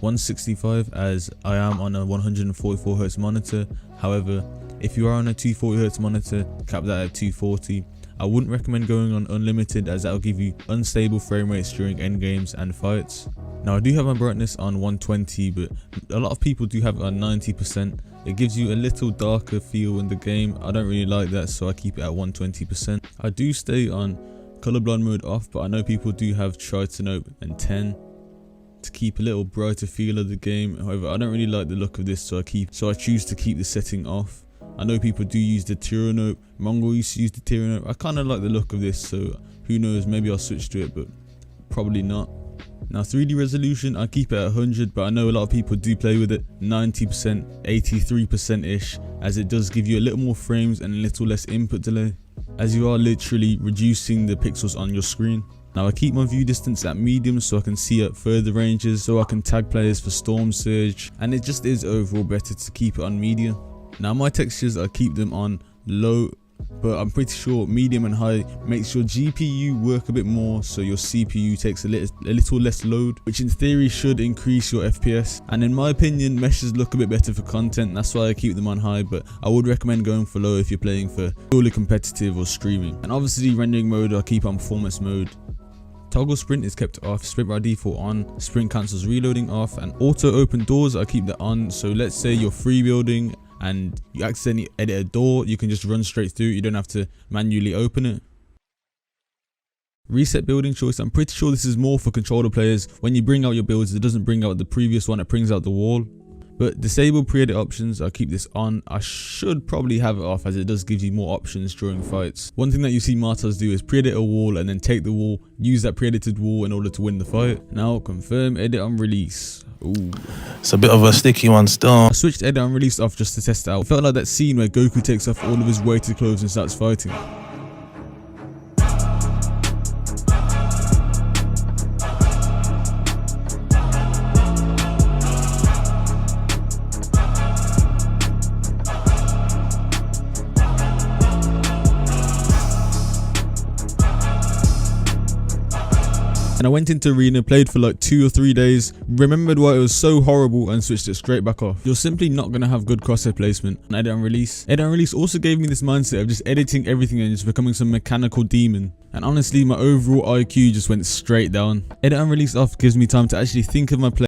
165 as I am on a 144Hz monitor. However, if you are on a 240Hz monitor, cap that at 240. I wouldn't recommend going on unlimited as that will give you unstable frame rates during end games and fights. Now I do have my brightness on 120, but a lot of people do have it on 90%. It gives you a little darker feel in the game. I don't really like that, so I keep it at 120%. I do stay on colorblind mode off, but I know people do have Tritanope and 10 to keep a little brighter feel of the game. However, I don't really like the look of this, so I choose to keep the setting off. I know people do use the Tritanope. Mongol used to use the Tritanope. I kind of like the look of this, so who knows, maybe I'll switch to it, but probably not. Now 3D resolution, I keep it at 100, but I know a lot of people do play with it 90%, 83% ish, as it does give you a little more frames and a little less input delay, as you are literally reducing the pixels on your screen. Now I keep my view distance at medium so I can see at further ranges, so I can tag players for storm surge, and it just is overall better to keep it on medium. Now my textures, I keep them on low, but I'm pretty sure medium and high makes your GPU work a bit more, so your CPU takes a little less load, which in theory should increase your FPS. And in my opinion, meshes look a bit better for content, that's why I keep them on high, but I would recommend going for low if you're playing for purely competitive or streaming. And obviously rendering mode, I keep on performance mode. Toggle sprint is kept off, sprint by default on, sprint cancels reloading off, and auto open doors, I keep that on. So let's say you're free building and you accidentally edit a door, you can just run straight through, you don't have to manually open it. Reset building choice, I'm pretty sure this is more for controller players. When you bring out your builds, it doesn't bring out the previous one, it brings out the wall. But disable pre-edit options, I keep this on. I should probably have it off as it does give you more options during fights. One thing that you see Martas do is pre-edit a wall and then take the wall, use that pre-edited wall in order to win the fight. Now confirm edit on release. Ooh. It's a bit of a sticky one still. I switched edit on release off just to test it out. It felt like that scene where Goku takes off all of his weighted clothes and starts fighting. And I went into arena, played for like 2 or 3 days, remembered why it was so horrible and switched it straight back off. You're simply not going to have good crosshair placement. And edit and release. Edit and release also gave me this mindset of just editing everything and just becoming some mechanical demon. And honestly, my overall IQ just went straight down. Edit and release off gives me time to actually think of my play.